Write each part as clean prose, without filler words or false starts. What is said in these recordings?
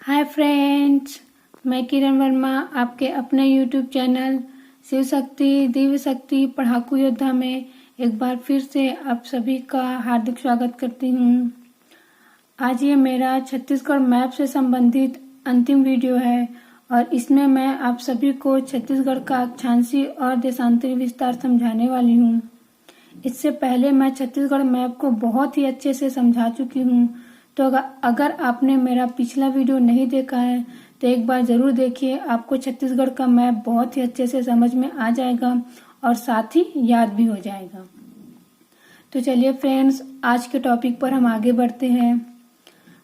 Hi friends, मैं किरण वर्मा आपके अपने यूट्यूब चैनल शिव शक्ति दिव्य शक्ति पढ़ाकू योद्धा में एक बार फिर से आप सभी का हार्दिक स्वागत करती हूँ। आज ये मेरा छत्तीसगढ़ मैप से संबंधित अंतिम वीडियो है और इसमें मैं आप सभी को छत्तीसगढ़ का अक्षांशीय और देशांतरी विस्तार समझाने वाली हूँ। इससे पहले मैं छत्तीसगढ़ मैप को बहुत ही अच्छे से समझा चुकी हूँ, तो अगर आपने मेरा पिछला वीडियो नहीं देखा है तो एक बार ज़रूर देखिए। आपको छत्तीसगढ़ का मैप बहुत ही अच्छे से समझ में आ जाएगा और साथ ही याद भी हो जाएगा। तो चलिए फ्रेंड्स, आज के टॉपिक पर हम आगे बढ़ते हैं।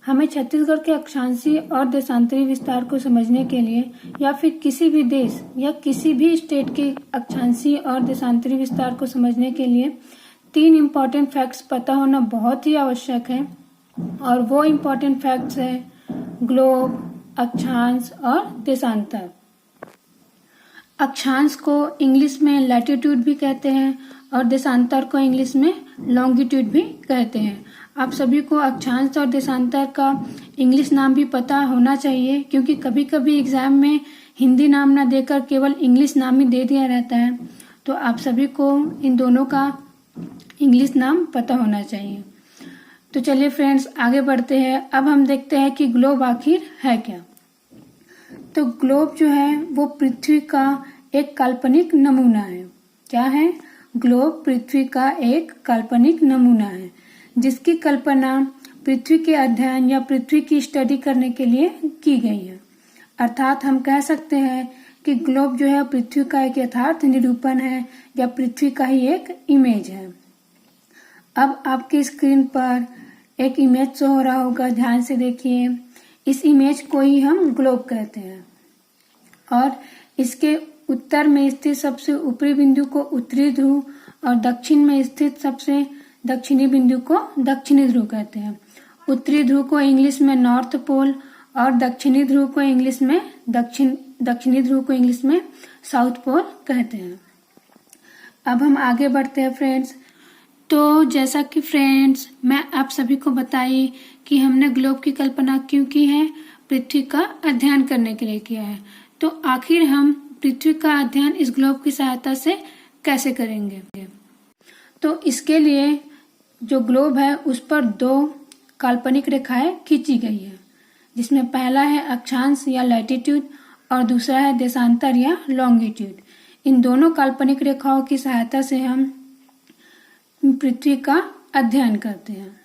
हमें छत्तीसगढ़ के अक्षांशीय और देशांतरी विस्तार को समझने के लिए या फिर किसी भी देश या किसी भी स्टेट के अक्षांशीय और देशांतरी विस्तार को समझने के लिए 3 इम्पॉर्टेंट फैक्ट्स पता होना बहुत ही आवश्यक है। और वो इम्पॉर्टेंट फैक्ट्स है ग्लोब, अक्षांश और देशांतर। अक्षांश को इंग्लिश में लैटिट्यूड भी कहते हैं और देशांतर को इंग्लिश में लॉन्गिट्यूड भी कहते हैं। आप सभी को अक्षांश और देशांतर का इंग्लिश नाम भी पता होना चाहिए, क्योंकि कभी कभी एग्जाम में हिंदी नाम ना देकर केवल इंग्लिश नाम ही दे दिया रहता है। तो आप सभी को इन दोनों का इंग्लिश नाम पता होना चाहिए। तो चलिए फ्रेंड्स, आगे बढ़ते हैं। अब हम देखते हैं कि ग्लोब आखिर है क्या। तो ग्लोब जो है वो पृथ्वी का एक काल्पनिक नमूना है। क्या है? ग्लोब पृथ्वी का एक काल्पनिक नमूना है जिसकी कल्पना पृथ्वी के अध्ययन या पृथ्वी की स्टडी करने के लिए की गई है। अर्थात हम कह सकते हैं कि ग्लोब जो है पृथ्वी का एक यथार्थ निरूपण है या पृथ्वी का ही एक इमेज है। अब आपकी स्क्रीन पर एक इमेज शो हो रहा होगा, ध्यान से देखिए। इस इमेज को ही हम ग्लोब कहते हैं और इसके उत्तर में स्थित सबसे ऊपरी बिंदु को उत्तरी ध्रुव और दक्षिण में स्थित सबसे दक्षिणी बिंदु को दक्षिणी ध्रुव कहते हैं। उत्तरी ध्रुव को इंग्लिश में नॉर्थ पोल और दक्षिणी ध्रुव को इंग्लिश में दक्षिणी ध्रुव को इंग्लिश में साउथ पोल कहते हैं। अब हम आगे बढ़ते हैं फ्रेंड्स। तो जैसा कि फ्रेंड्स मैं आप सभी को बताई कि हमने ग्लोब की कल्पना क्यों की है, पृथ्वी का अध्ययन करने के लिए किया है। तो आखिर हम पृथ्वी का अध्ययन इस ग्लोब की सहायता से कैसे करेंगे? तो इसके लिए जो ग्लोब है उस पर 2 काल्पनिक रेखाएं खींची गई है, जिसमें पहला है अक्षांश या लैटिट्यूड और दूसरा है देशांतर या लॉन्गिट्यूड। इन दोनों काल्पनिक रेखाओं की सहायता से हम पृथ्वी का अध्ययन करते हैं।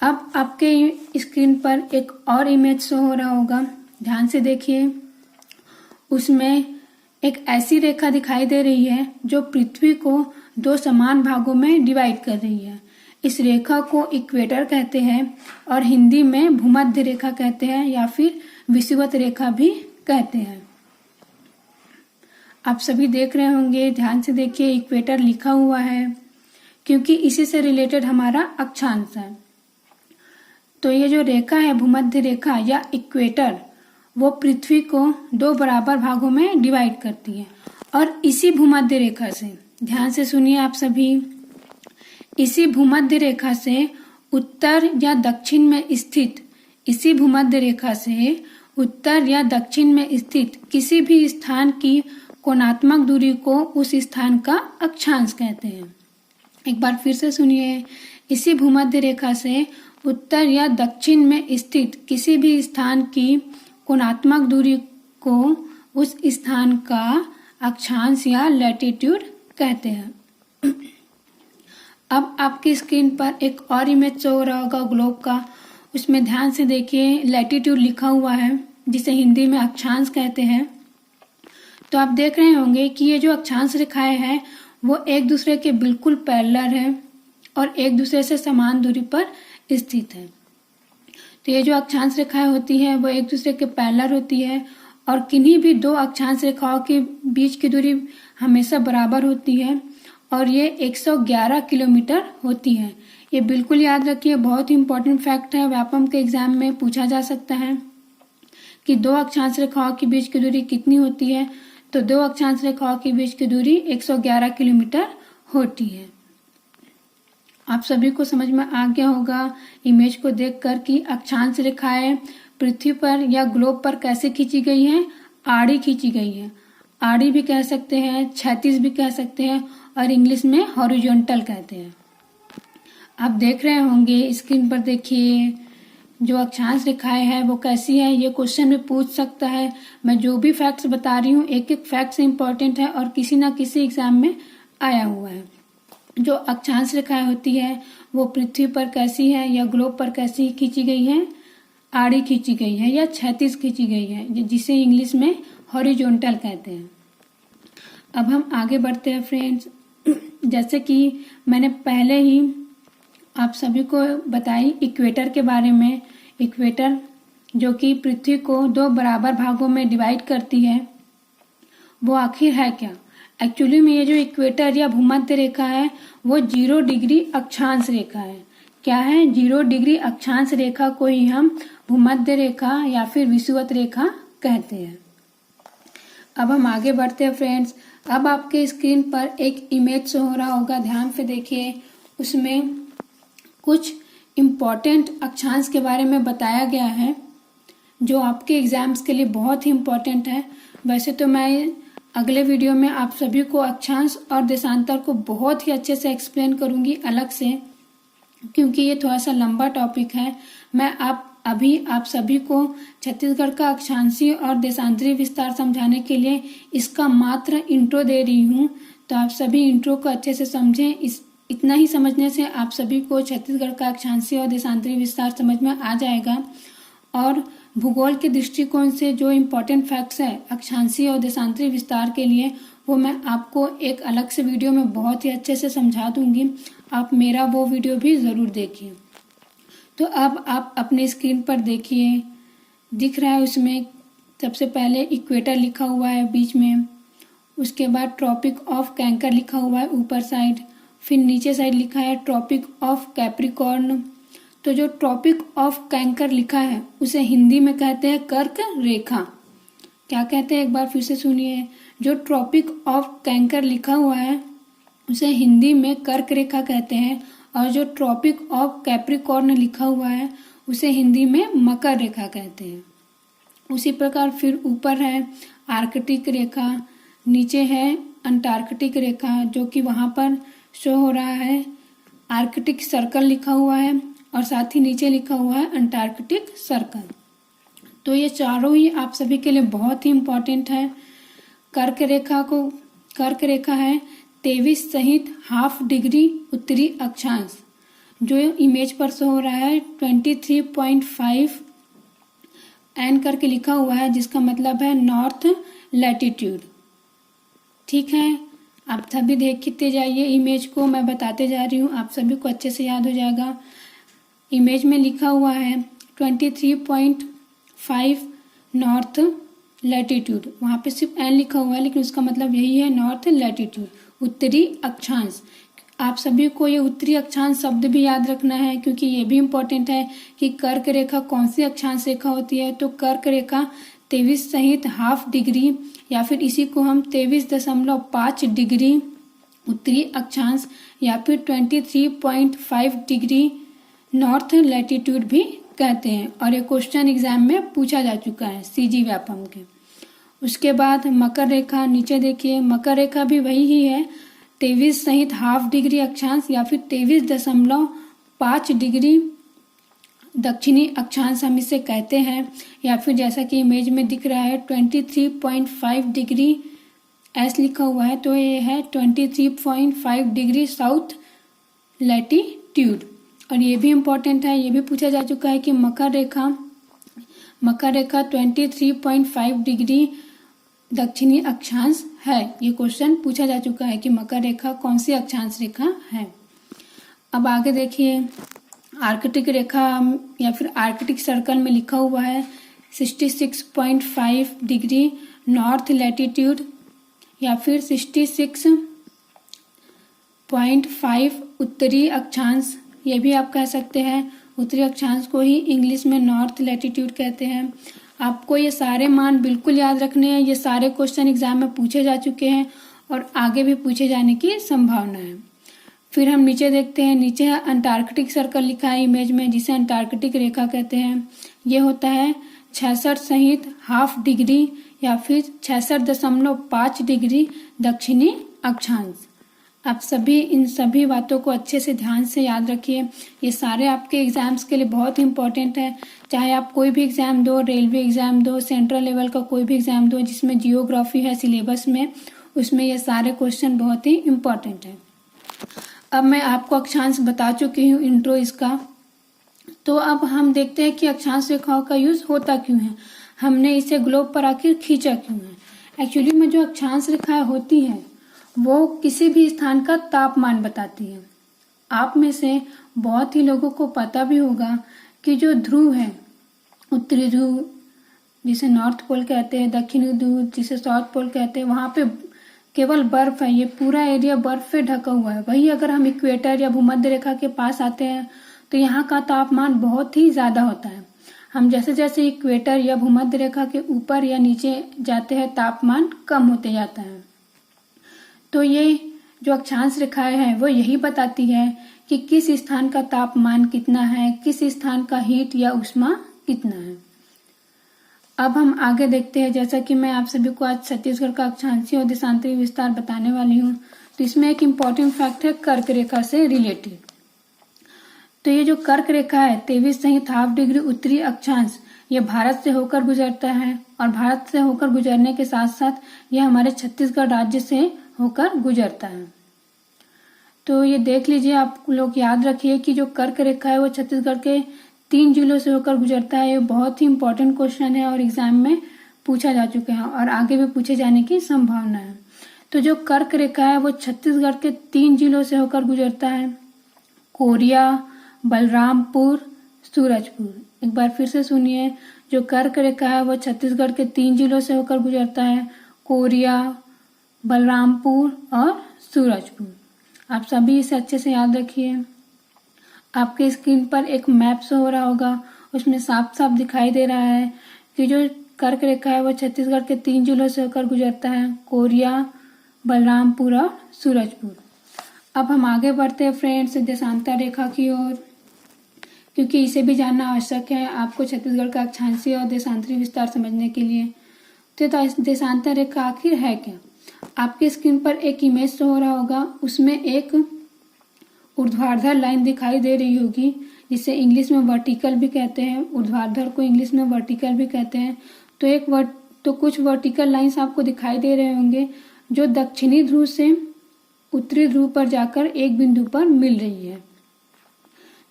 अब आपके स्क्रीन पर एक और इमेज शो हो रहा होगा, ध्यान से देखिए। उसमें एक ऐसी रेखा दिखाई दे रही है जो पृथ्वी को 2 समान भागों में डिवाइड कर रही है। इस रेखा को इक्वेटर कहते हैं और हिंदी में भूमध्य रेखा कहते हैं या फिर विषुवत रेखा भी कहते हैं। आप सभी देख रहे होंगे, ध्यान से देखिए, इक्वेटर लिखा हुआ है क्योंकि इसी से रिलेटेड हमारा अक्षांश है। तो ये जो रेखा है भूमध्य रेखा या इक्वेटर, वो पृथ्वी को 2 बराबर भागों में डिवाइड करती है। और इसी भूमध्य रेखा से, ध्यान से सुनिए आप सभी, इसी भूमध्य रेखा से उत्तर या दक्षिण में स्थित इसी भूमध्य रेखा से उत्तर या दक्षिण में स्थित किसी भी स्थान की कोणात्मक दूरी को उस स्थान का अक्षांश कहते हैं। एक बार फिर से सुनिए, इसी भूमध्य रेखा से उत्तर या दक्षिण में स्थित किसी भी स्थान की कोणात्मक दूरी को उस स्थान का अक्षांश या लैटिट्यूड कहते हैं। अब आपकी स्क्रीन पर एक और इमेज शो हो रहा होगा ग्लोब का। उसमें ध्यान से देखिए, लैटिट्यूड लिखा हुआ है जिसे हिंदी में अक्षांश कहते हैं। तो आप देख रहे होंगे कि ये जो अक्षांश रेखाएं हैं वो एक दूसरे के बिल्कुल पैरेलल है और एक दूसरे से समान दूरी पर स्थित है। तो ये जो अक्षांश रेखाएं होती है वो एक दूसरे के पैरेलल होती है और किन्हीं भी 2 अक्षांश रेखाओं के बीच की दूरी हमेशा बराबर होती है और ये 111 किलोमीटर होती है। ये बिल्कुल याद रखिए, बहुत ही इंपॉर्टेंट फैक्ट है। व्यापम के एग्जाम में पूछा जा सकता है कि 2 अक्षांश रेखाओं के बीच की दूरी कितनी होती है। तो 2 अक्षांश रेखाओं के बीच की दूरी 111 किलोमीटर होती है। आप सभी को समझ में आ गया होगा इमेज को देखकर कि अक्षांश रेखाएं पृथ्वी पर या ग्लोब पर कैसे खींची गई है? आड़ी खींची गई है। आड़ी भी कह सकते हैं, क्षैतिज भी कह सकते हैं और इंग्लिश में हॉरिजॉन्टल कहते हैं। आप देख रहे होंगे स्क्रीन पर, देखिए जो अक्षांश रेखाएं हैं वो कैसी है। ये क्वेश्चन में पूछ सकता है। मैं जो भी फैक्ट्स बता रही हूँ एक एक फैक्ट्स इंपॉर्टेंट है और किसी ना किसी एग्जाम में आया हुआ है। जो अक्षांश रेखाएं होती है वो पृथ्वी पर कैसी है या ग्लोब पर कैसी खींची गई है? आड़ी खींची गई है या क्षैतिज खींची गई है, जिसे इंग्लिश में हॉरिजॉन्टल कहते हैं। अब हम आगे बढ़ते हैं फ्रेंड्स। जैसे कि मैंने पहले ही आप सभी को बताई इक्वेटर के बारे में। इक्वेटर जो कि पृथ्वी को 2 बराबर भागों में डिवाइड करती है, वो आखिर है क्या? एक्चुअली में ये जो इक्वेटर या भूमध्य रेखा है वो 0 डिग्री अक्षांश रेखा है। क्या है? 0 डिग्री अक्षांश रेखा को ही हम भूमध्य रेखा या फिर विषुवत रेखा कहते हैं। अब हम आगे बढ़ते हैं फ्रेंड्स। अब आपके स्क्रीन पर एक इमेज शो हो रहा होगा, ध्यान से देखिए। उसमें कुछ इम्पोर्टेंट अक्षांश के बारे में बताया गया है जो आपके एग्जाम्स के लिए बहुत ही इम्पोर्टेंट है। वैसे तो मैं अगले वीडियो में आप सभी को अक्षांश और देशांतर को बहुत ही अच्छे से एक्सप्लेन करूंगी अलग से, क्योंकि ये थोड़ा सा लंबा टॉपिक है। मैं अभी आप सभी को छत्तीसगढ़ का अक्षांशीय और देशांतरीय विस्तार समझाने के लिए इसका मात्र इंट्रो दे रही हूँ, तो आप सभी इंट्रो को अच्छे से समझें। इतना ही समझने से आप सभी को छत्तीसगढ़ का अक्षांशीय और देशांतरीय विस्तार समझ में आ जाएगा। और भूगोल के दृष्टिकोण से जो इम्पोर्टेंट फैक्ट्स है अक्षांशीय और देशांतरीय विस्तार के लिए, वो मैं आपको एक अलग से वीडियो में बहुत ही अच्छे से समझा दूंगी। आप मेरा वो वीडियो भी ज़रूर देखिए। तो अब आप अपने स्क्रीन पर देखिए, दिख रहा है उसमें सबसे पहले इक्वेटर लिखा हुआ है बीच में, उसके बाद ट्रॉपिक ऑफ कैंकर लिखा हुआ है ऊपर साइड, फिर नीचे साइड लिखा है ट्रॉपिक ऑफ कैप्रिकॉर्न। तो जो ट्रॉपिक ऑफ कैंकर लिखा है उसे हिंदी में कहते हैं कर्क रेखा। क्या कहते हैं? एक बार फिर से सुनिए। जो ट्रॉपिक ऑफ कैंकर लिखा हुआ है उसे हिंदी में कर्क रेखा कहते हैं, और जो ट्रॉपिक ऑफ कैप्रिकॉर्न लिखा हुआ है उसे हिंदी में मकर रेखा कहते हैं। उसी प्रकार फिर ऊपर है आर्कटिक रेखा, नीचे है अंटार्कटिक रेखा, जो कि वहाँ पर शो हो रहा है आर्कटिक सर्कल लिखा हुआ है, और साथ ही नीचे लिखा हुआ है अंटार्कटिक सर्कल। तो ये चारों ही आप सभी के लिए बहुत ही इम्पोर्टेंट है। कर्क रेखा है 23 सहित हाफ डिग्री उत्तरी अक्षांश, जो इमेज पर शो हो रहा है 23.5 एन करके लिखा हुआ है, जिसका मतलब है नॉर्थ लैटिट्यूड। ठीक है, आप सभी देखते जाइए इमेज को, मैं बताते जा रही हूँ, आप सभी को अच्छे से याद हो जाएगा। इमेज में लिखा हुआ है 23.5 नॉर्थ लैटिट्यूड, वहाँ पे सिर्फ एन लिखा हुआ है लेकिन उसका मतलब यही है नॉर्थ लैटिट्यूड, उत्तरी अक्षांश। आप सभी को ये उत्तरी अक्षांश शब्द भी याद रखना है, क्योंकि ये भी इम्पोर्टेंट है कि कर्क रेखा कौन सी अक्षांश रेखा होती है। तो कर्क रेखा 23 सहित हाफ डिग्री, या फिर इसी को हम 23.5 डिग्री उत्तरी अक्षांश या फिर 23.5 डिग्री नॉर्थ लैटिट्यूड भी कहते हैं, और ये क्वेश्चन एग्जाम में पूछा जा चुका है सीजी व्यापम के। उसके बाद मकर रेखा, नीचे देखिए मकर रेखा भी वही ही है 23 सहित हाफ डिग्री अक्षांश या फिर 23.5 डिग्री दक्षिणी अक्षांश हम इसे कहते हैं, या फिर जैसा कि इमेज में दिख रहा है 23.5 डिग्री एस लिखा हुआ है, तो ये है 23.5 डिग्री साउथ लैटिट्यूड। और ये भी इम्पोर्टेंट है, ये भी पूछा जा चुका है कि मकर रेखा 23.5 डिग्री दक्षिणी अक्षांश है। ये क्वेश्चन पूछा जा चुका है कि मकर रेखा कौन सी अक्षांश रेखा है। अब आगे देखिए आर्कटिक रेखा या फिर आर्कटिक सर्कल में लिखा हुआ है 66.5 डिग्री नॉर्थ लैटिट्यूड या फिर 66.5 उत्तरी अक्षांश, ये भी आप कह सकते हैं। उत्तरी अक्षांश को ही इंग्लिश में नॉर्थ लैटिट्यूड कहते हैं। आपको ये सारे मान बिल्कुल याद रखने हैं, ये सारे क्वेश्चन एग्जाम में पूछे जा चुके हैं और आगे भी पूछे जाने की संभावना है। फिर हम नीचे देखते हैं, नीचे अंटार्कटिक सर्कल लिखा है इमेज में, जिसे अंटार्कटिक रेखा कहते हैं। ये होता है 66 सहित हाफ डिग्री या फिर 66.5 डिग्री दक्षिणी अक्षांश। आप सभी इन सभी बातों को अच्छे से ध्यान से याद रखिए। ये सारे आपके एग्जाम्स के लिए बहुत इंपॉर्टेंट है। चाहे आप कोई भी एग्जाम दो, रेलवे एग्जाम दो, सेंट्रल लेवल का कोई भी एग्जाम दो जिसमें जियोग्राफी है सिलेबस में, उसमें ये सारे क्वेश्चन बहुत ही इंपॉर्टेंट है। अब मैं आपको अक्षांश बता चुकी हूँ इंट्रो इसका। तो अब हम देखते हैं कि अक्षांश रेखाओं का यूज होता क्यों है, हमने इसे ग्लोब पर आखिर खींचा क्यों है। एक्चुअली में जो अक्षांश रेखाएं होती हैं वो किसी भी स्थान का तापमान बताती है। आप में से बहुत ही लोगों को पता भी होगा कि जो ध्रुव है, उत्तरी ध्रुव जिसे नॉर्थ पोल कहते हैं, दक्षिणी ध्रुव जिसे साउथ पोल कहते हैं, वहां पे केवल बर्फ है, ये पूरा एरिया बर्फ से ढका हुआ है। वही अगर हम इक्वेटर या भूमध्य रेखा के पास आते हैं तो यहाँ का तापमान बहुत ही ज्यादा होता है। हम जैसे जैसे इक्वेटर या भूमध्य रेखा के ऊपर या नीचे जाते हैं तापमान कम होते जाता है। तो ये जो अक्षांश रेखाएं हैं वो यही बताती है कि किस स्थान का तापमान कितना है, किस स्थान का हीट या उष्मा कितना है। अब हम आगे देखते हैं। जैसा कि मैं आप सभी को आज छत्तीसगढ़ का अक्षांशीय और देशांतरी विस्तार बताने वाली हूँ, तो इसमें एक इम्पॉर्टेंट फैक्ट है कर्क रेखा से रिलेटेड। तो ये जो कर्क रेखा है 23 सहित हाफ डिग्री उत्तरी अक्षांश, ये भारत से होकर गुजरता है और भारत से होकर गुजरने के साथ साथ ये हमारे छत्तीसगढ़ राज्य से होकर गुजरता है। तो ये देख लीजिए, आप लोग याद रखिए कि जो कर्क रेखा है वो छत्तीसगढ़ के 3 जिलों से होकर गुजरता है। ये बहुत ही इंपॉर्टेंट क्वेश्चन है और एग्जाम में पूछा जा चुका है और आगे भी पूछे जाने की संभावना है। तो जो कर्क रेखा है वो छत्तीसगढ़ के 3 जिलों से होकर गुजरता है, कोरिया, बलरामपुर, सूरजपुर। एक बार फिर से सुनिए, जो कर्क रेखा है वो छत्तीसगढ़ के 3 जिलों से होकर गुजरता है, कोरिया, बलरामपुर और सूरजपुर। आप सभी इसे अच्छे से याद रखिए। आपके स्क्रीन पर एक मैप शो हो रहा होगा, उसमें साफ साफ दिखाई दे रहा है कि जो कर्क रेखा है वो छत्तीसगढ़ के 3 जिलों से होकर गुजरता है, कोरिया, बलरामपुर और सूरजपुर। अब हम आगे बढ़ते हैं फ्रेंड्स देशांतर रेखा की ओर, क्योंकि इसे भी जानना आवश्यक है आपको छत्तीसगढ़ का अक्षांशीय और देशांतरी विस्तार समझने के लिए। तो देशांतर रेखा आखिर है क्या। आपके स्क्रीन पर एक इमेज शो हो रहा होगा, उसमें एक ऊर्ध्वाधर लाइन दिखाई दे रही होगी जिसे इंग्लिश में वर्टिकल भी कहते हैं। ऊर्ध्वाधर को इंग्लिश में वर्टिकल भी कहते हैं। तो कुछ वर्टिकल लाइंस आपको दिखाई दे रहे होंगे जो दक्षिणी ध्रुव से उत्तरी ध्रुव पर जाकर एक बिंदु पर मिल रही है।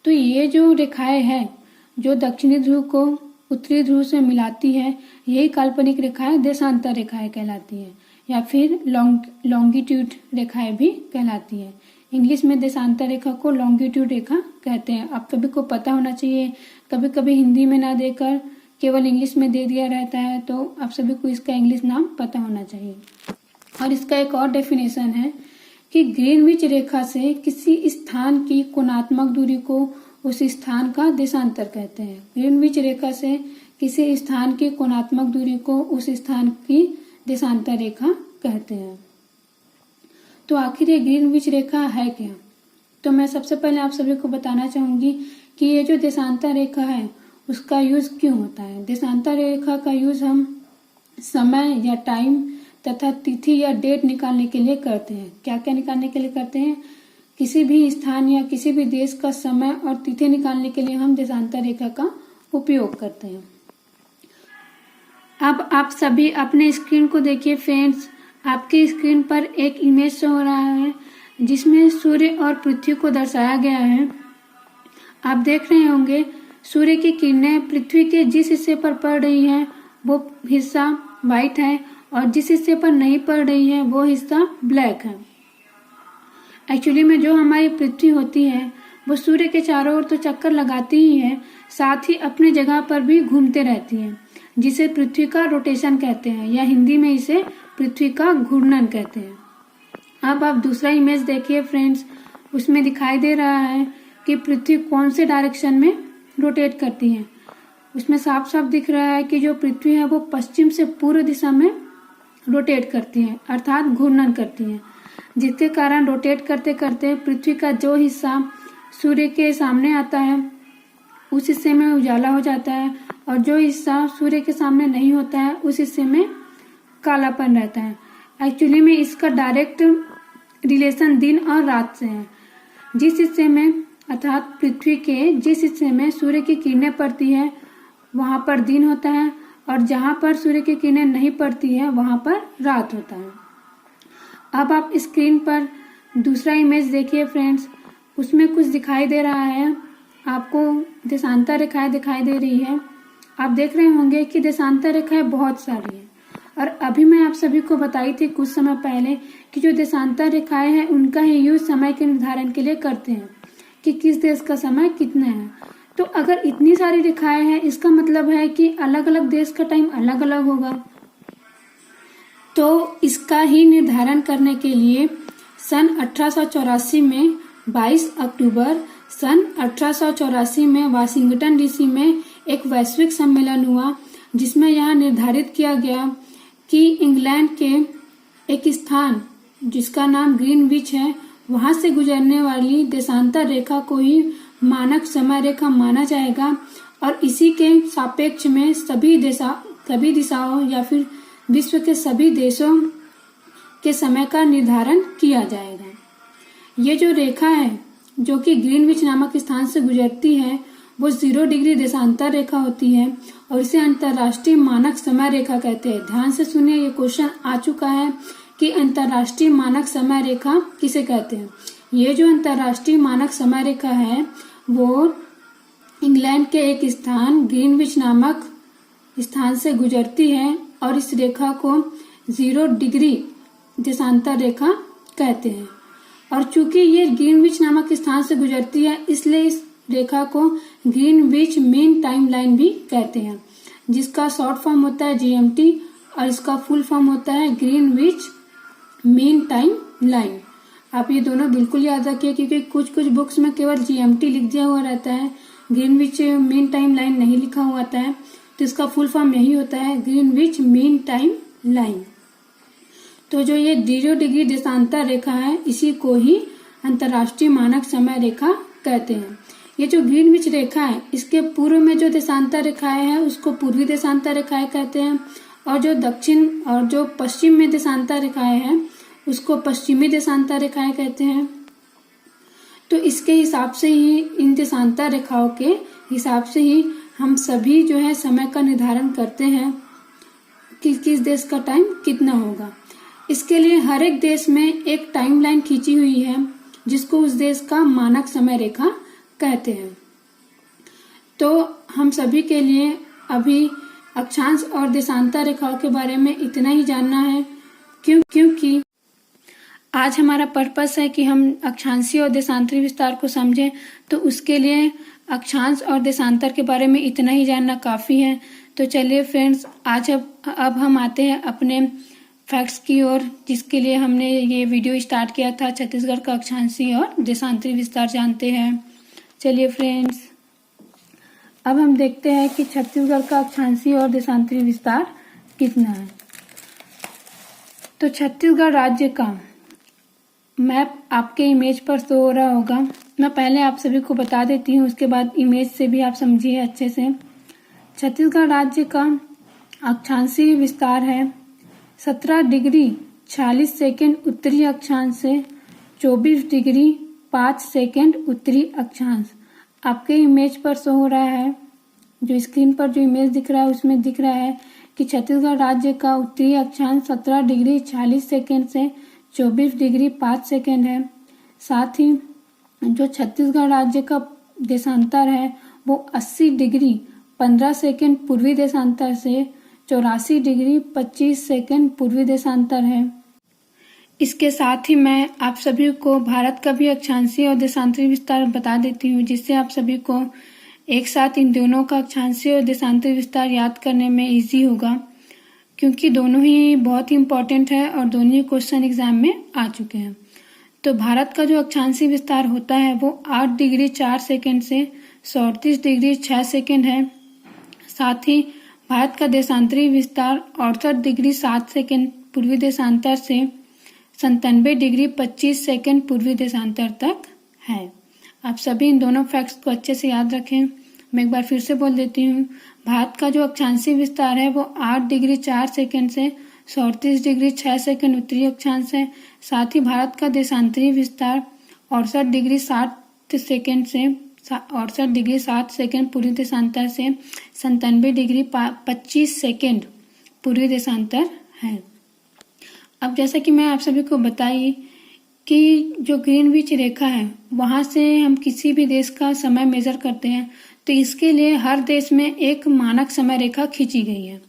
तो ये जो रेखाएं हैं जो दक्षिणी ध्रुव को उत्तरी ध्रुव से मिलाती है, यही काल्पनिक रेखाएं देशांतर रेखाएं कहलाती है या फिर लॉन्गिट्यूड रेखाएं भी कहलाती है। इंग्लिश में देशांतर रेखा को लॉन्गिट्यूड रेखा कहते हैं। आप सभी को पता होना चाहिए, कभी कभी हिंदी में ना देकर केवल इंग्लिश में दे दिया रहता है, तो आप सभी को इसका इंग्लिश नाम पता होना चाहिए। और इसका एक और डेफिनेशन है कि ग्रीनविच रेखा से किसी स्थान की कोणात्मक दूरी को उस स्थान का देशांतर कहते हैं। ग्रीनविच रेखा से किसी स्थान की कोणात्मक दूरी को उस स्थान की देशांतर रेखा कहते हैं। तो आखिर ये ग्रीनविच रेखा है क्या। तो मैं सबसे पहले आप सभी को बताना चाहूंगी कि ये जो देशांतर रेखा है उसका यूज क्यों होता है। देशांतर रेखा का यूज हम समय या टाइम तथा तिथि या डेट निकालने के लिए करते हैं। क्या क्या निकालने के लिए करते हैं, किसी भी स्थान या किसी भी देश का समय और तिथि निकालने के लिए हम देशांतर रेखा का उपयोग करते हैं। अब आप सभी अपने स्क्रीन को देखिए फ्रेंड्स, आपकी स्क्रीन पर एक इमेज शो हो रहा है जिसमें सूर्य और पृथ्वी को दर्शाया गया है। आप देख रहे होंगे सूर्य की किरणें पृथ्वी के जिस हिस्से पर पड़ रही है वो हिस्सा व्हाइट है और जिस हिस्से पर नहीं पड़ रही है वो हिस्सा ब्लैक है। एक्चुअली में जो हमारी पृथ्वी होती है वो सूर्य के चारों ओर तो चक्कर लगाती ही है, साथ ही अपनी जगह पर भी घूमते रहती है, जिसे पृथ्वी का रोटेशन कहते हैं या हिंदी में इसे पृथ्वी का घूर्णन कहते हैं। अब आप दूसरा इमेज देखिए फ्रेंड्स, उसमें दिखाई दे रहा है कि पृथ्वी कौन से डायरेक्शन में रोटेट करती है। उसमें साफ साफ दिख रहा है कि जो पृथ्वी है वो पश्चिम से पूर्व दिशा में रोटेट करती है, अर्थात घूर्णन करती है, जिसके कारण रोटेट करते करते पृथ्वी का जो हिस्सा सूर्य के सामने आता है उस हिस्से में उजाला हो जाता है, और जो हिस्सा सूर्य के सामने नहीं होता है उस हिस्से में कालापन रहता है। एक्चुअली में इसका डायरेक्ट रिलेशन दिन और रात से है। जिस हिस्से में अर्थात पृथ्वी के जिस हिस्से में सूर्य की किरणें पड़ती है वहां पर दिन होता है, और जहां पर सूर्य की किरणें नहीं पड़ती है वहां पर रात होता है। अब आप स्क्रीन पर दूसरा इमेज देखिए फ्रेंड्स, उसमें कुछ दिखाई दे रहा है आपको, देशांतर रेखाएं दिखाई दे रही है। आप देख रहे होंगे कि देशांतर रेखाएं बहुत सारी हैं, और अभी मैं आप सभी को बताई थी कुछ समय पहले कि जो देशांतर रेखाएं हैं उनका ही यूज समय के निर्धारण के लिए करते हैं कि किस देश का समय कितना है। तो अगर इतनी सारी रेखाएं हैं इसका मतलब है कि अलग अलग देश का टाइम अलग अलग होगा। तो इसका ही निर्धारण करने के लिए सन 1884 में 22 अक्टूबर सन 1884 में वाशिंगटन डीसी में एक वैश्विक सम्मेलन हुआ, जिसमें यह निर्धारित किया गया कि इंग्लैंड के एक स्थान जिसका नाम ग्रीनविच है वहां से गुजरने वाली देशांतर रेखा को ही मानक समय रेखा माना जाएगा, और इसी के सापेक्ष में सभी दिशाओं या फिर विश्व के सभी देशों के समय का निर्धारण किया जाएगा। ये जो रेखा है जो कि ग्रीनविच नामक स्थान से गुजरती है वो 0 डिग्री देशांतर रेखा होती है, और इसे अंतर्राष्ट्रीय मानक समय रेखा कहते हैं। ध्यान से सुनिए, ये क्वेश्चन आ चुका है कि अंतर्राष्ट्रीय मानक समय रेखा किसे कहते हैं। ये जो अंतर्राष्ट्रीय मानक समय रेखा है वो इंग्लैंड के एक स्थान ग्रीनविच नामक स्थान से गुजरती है, और इस रेखा को 0 डिग्री देशांतर रेखा कहते हैं। और चूंकि ये ग्रीनविच नामक स्थान से गुजरती है इसलिए इस रेखा को ग्रीनविच मीन टाइम लाइन भी कहते हैं, जिसका शॉर्ट फॉर्म होता है GMT और इसका फुल फॉर्म होता है ग्रीनविच मीन टाइम लाइन। आप ये दोनों बिल्कुल याद रखिए, क्योंकि कुछ कुछ बुक्स में केवल GMT लिख दिया हुआ रहता है, ग्रीनविच मीन टाइम लाइन नहीं लिखा हुआ आता है। तो इसका फुल फॉर्म यही होता है ग्रीनविच मीन टाइम लाइन। तो जो ये 0 डिग्री देशांतर रेखा है इसी को ही अंतर्राष्ट्रीय मानक समय रेखा कहते हैं। ये जो ग्रीनविच रेखा है इसके पूर्व में जो देशांतर रेखाएं हैं उसको पूर्वी देशांतर रेखाएं कहते हैं, और जो दक्षिण और जो पश्चिम में देशांतर रेखाएं हैं उसको पश्चिमी देशांतर रेखाएं कहते हैं। तो इसके हिसाब से ही, इन देशांतर रेखाओं के हिसाब से ही हम सभी जो है समय का निर्धारण करते हैं कि किस देश का टाइम कितना होगा। इसके लिए हर एक देश में एक टाइमलाइन खींची हुई है जिसको उस देश का मानक समय रेखा कहते हैं। तो हम सभी के लिए अभी अक्षांश और देशांतर रेखाओं के बारे में इतना ही जानना है, क्योंकि आज हमारा पर्पस है कि हम अक्षांशीय और देशांतरी विस्तार को समझें। तो उसके लिए अक्षांश और देशांतर के बारे में इतना ही जानना काफी है। तो चलिए फ्रेंड्स, आज अब हम आते हैं अपने फैक्ट्स की ओर, जिसके लिए हमने ये वीडियो स्टार्ट किया था। छत्तीसगढ़ का अक्षांशीय और देशांतरी विस्तार जानते हैं। चलिए फ्रेंड्स, अब हम देखते हैं कि छत्तीसगढ़ का अक्षांशीय और देशांतरी विस्तार कितना है। तो छत्तीसगढ़ राज्य का मैप आपके इमेज पर शो हो रहा होगा। मैं पहले आप सभी को बता देती हूँ, उसके बाद इमेज से भी आप समझिए अच्छे से। छत्तीसगढ़ राज्य का अक्षांशीय विस्तार है 17 डिग्री 46 सेकेंड उत्तरी अक्षांश से 24 डिग्री 5 सेकेंड उत्तरी अक्षांश। आपके इमेज पर शो हो रहा है, जो स्क्रीन पर जो इमेज दिख रहा है उसमें दिख रहा है कि छत्तीसगढ़ राज्य का उत्तरी अक्षांश 17 डिग्री 46 सेकेंड से 24 डिग्री 5 सेकेंड है। साथ ही जो छत्तीसगढ़ राज्य का देशांतर है वो 80 डिग्री 15 सेकेंड पूर्वी देशांतर से 84 डिग्री 25 सेकेंड पूर्वी देशांतर है। इसके साथ ही मैं आप सभी को भारत का भी अक्षांशीय और देशांतरी विस्तार बता देती हूँ, जिससे आप सभी को एक साथ इन दोनों का अक्षांशीय और देशांतरी विस्तार याद करने में इजी होगा, क्योंकि दोनों ही बहुत ही इम्पोर्टेंट है और दोनों ही क्वेश्चन एग्जाम में आ चुके हैं। तो भारत का जो अक्षांशीय विस्तार होता है वो 8 डिग्री 4 सेकेंड से 37 डिग्री 6 सेकेंड है। साथ ही भारत का देशांतरी विस्तार 68 डिग्री 7 सेकेंड पूर्वी देशांतर से 97 डिग्री 25 सेकेंड पूर्वी देशांतर तक है। आप सभी इन दोनों फैक्ट्स को अच्छे से याद रखें। मैं एक बार फिर से बोल देती हूँ। भारत का जो अक्षांशीय विस्तार है वो 8 डिग्री 4 सेकंड से 34 डिग्री 6 सेकंड उत्तरी अक्षांश है। साथ ही भारत का देशांतरीय विस्तार 68 डिग्री 7 सेकंड से 68 डिग्री 7 सेकंड पूर्वी देशांतर से 97 डिग्री 25 सेकंड पूर्वी देशांतर है। अब जैसा कि मैं आप सभी को बताई कि जो ग्रीनविच रेखा है वहां से हम किसी भी देश का समय मेजर करते हैं, तो इसके लिए हर देश में एक मानक समय रेखा खींची गई है,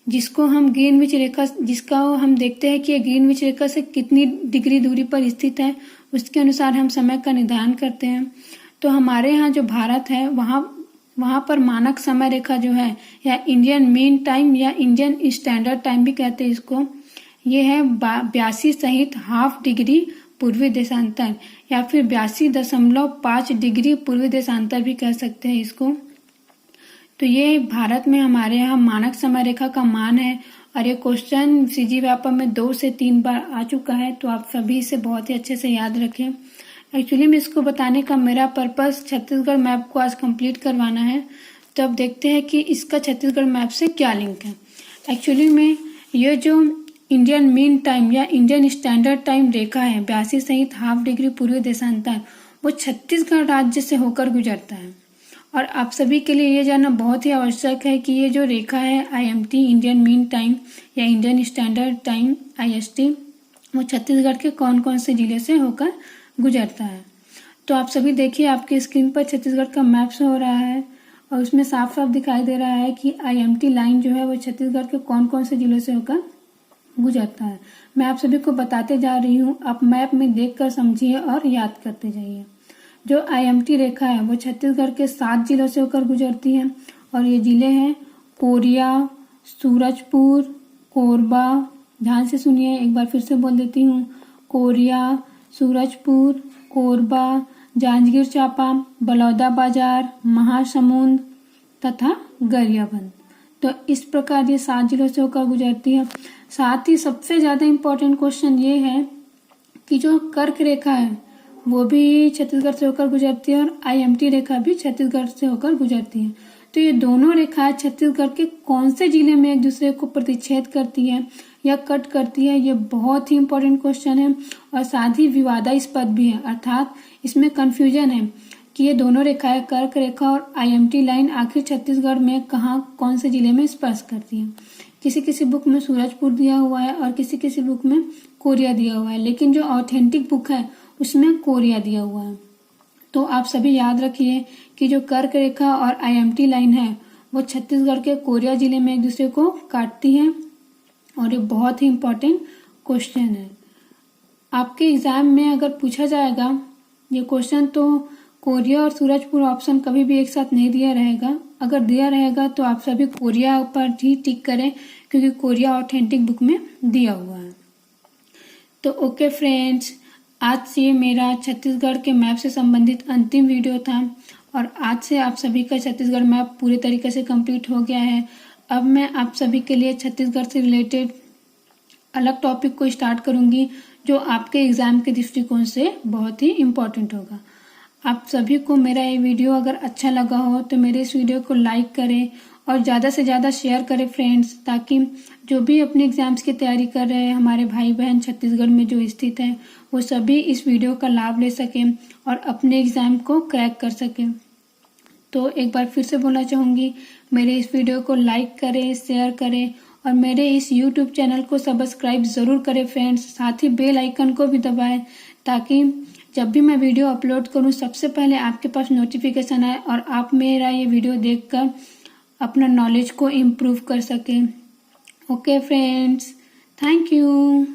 जिसको हम ग्रीनविच रेखा, जिसका हम देखते हैं कि ये ग्रीनविच रेखा से कितनी डिग्री दूरी पर स्थित है, उसके अनुसार हम समय का निर्धारण करते हैं। तो हमारे यहाँ जो भारत है वहाँ पर मानक समय रेखा जो है, या इंडियन मीन टाइम या इंडियन स्टैंडर्ड टाइम भी कहते हैं इसको, ये है 82 सहित हाफ डिग्री पूर्वी देशांतर, या फिर 82.5 डिग्री पूर्वी देशांतर भी कह सकते हैं इसको। तो ये भारत में हमारे यहाँ मानक समय रेखा का मान है, और ये क्वेश्चन सीजी व्यापक में 2 से 3 बार आ चुका है, तो आप सभी इसे बहुत ही अच्छे से याद रखें। एक्चुअली में इसको बताने का मेरा पर्पस छत्तीसगढ़ मैप को आज कंप्लीट करवाना है। तो अब देखते हैं कि इसका छत्तीसगढ़ मैप से क्या लिंक है। एक्चुअली में ये जो इंडियन मीन टाइम या इंडियन स्टैंडर्ड टाइम रेखा है 82 सहित हाफ डिग्री पूर्वी देशांतर, वो छत्तीसगढ़ राज्य से होकर गुजरता है। और आप सभी के लिए ये जानना बहुत ही आवश्यक है कि ये जो रेखा है IMT इंडियन मीन टाइम या इंडियन स्टैंडर्ड टाइम IST, वो छत्तीसगढ़ के कौन कौन से जिले से होकर गुजरता है। तो आप सभी देखिए, आपकी स्क्रीन पर छत्तीसगढ़ का मैप शो हो रहा है, और उसमें साफ साफ दिखाई दे रहा है कि IMT लाइन जो है वो छत्तीसगढ़ के कौन कौन से जिलों से होकर गुजरता है। मैं आप सभी को बताते जा रही हूँ, आप मैप में देखकर समझिए और याद करते जाइए। जो IMT रेखा है वो छत्तीसगढ़ के 7 जिलों से होकर गुजरती है, और ये जिले हैं कोरिया, सूरजपुर, कोरबा। ध्यान से सुनिए, एक बार फिर से बोल देती हूँ, कोरिया, सूरजपुर, कोरबा, जांजगीर चांपा, बलौदाबाजार, महासमुंद तथा गरियाबंद। तो इस प्रकार ये 7 जिलों से होकर गुजरती है। साथ ही सबसे ज्यादा इम्पोर्टेंट क्वेश्चन ये है कि जो कर्क रेखा है वो भी छत्तीसगढ़ से होकर गुजरती है, और IMT रेखा भी छत्तीसगढ़ से होकर गुजरती है। तो ये दोनों रेखाएं छत्तीसगढ़ के कौन से जिले में एक दूसरे को प्रतिच्छेद करती है या कट करती है, ये बहुत ही इम्पोर्टेंट क्वेश्चन है, और साथ ही विवादास्पद भी है। अर्थात इसमें कंफ्यूजन है कि ये दोनों रेखाएं, कर्क रेखा और IMT लाइन, आखिर छत्तीसगढ़ में कहाँ कौन से जिले में स्पर्श करती है। किसी किसी बुक में सूरजपुर दिया हुआ है और किसी किसी बुक में कोरिया दिया हुआ है, लेकिन जो ऑथेंटिक बुक है उसमें कोरिया दिया हुआ है। तो आप सभी याद रखिए कि जो कर्क रेखा और IMT लाइन है वो छत्तीसगढ़ के कोरिया जिले में एक दूसरे को काटती है, और ये बहुत ही इम्पोर्टेंट क्वेश्चन है। आपके एग्जाम में अगर पूछा जाएगा ये क्वेश्चन, तो कोरिया और सूरजपुर ऑप्शन कभी भी एक साथ नहीं दिया रहेगा। अगर दिया रहेगा तो आप सभी कोरिया पर ही टिक करें, क्योंकि कोरिया ऑथेंटिक बुक में दिया हुआ है। तो ओके फ्रेंड्स, आज से मेरा छत्तीसगढ़ के मैप से संबंधित अंतिम वीडियो था, और आज से आप सभी का छत्तीसगढ़ मैप पूरी तरीके से कंप्लीट हो गया है। अब मैं आप सभी के लिए छत्तीसगढ़ से रिलेटेड अलग टॉपिक को स्टार्ट करूंगी, जो आपके एग्जाम के दृष्टिकोण से बहुत ही इम्पोर्टेंट होगा। आप सभी को मेरा ये वीडियो अगर अच्छा लगा हो तो मेरे इस वीडियो को लाइक करें और ज़्यादा से ज़्यादा शेयर करें फ्रेंड्स, ताकि जो भी अपने एग्जाम्स की तैयारी कर रहे हैं हमारे भाई बहन छत्तीसगढ़ में जो स्थित है वो सभी इस वीडियो का लाभ ले सकें और अपने एग्जाम को क्रैक कर सकें। तो एक बार फिर से बोलना चाहूँगी, मेरे इस वीडियो को लाइक करें, शेयर करें, और मेरे इस YouTube चैनल को सब्सक्राइब ज़रूर करें फ्रेंड्स। साथ ही बेल आइकन को भी दबाएं, ताकि जब भी मैं वीडियो अपलोड करूं सबसे पहले आपके पास नोटिफिकेशन आए और आप मेरा ये वीडियो देखकर अपना नॉलेज को इम्प्रूव कर सकें। Okay friends, thank you.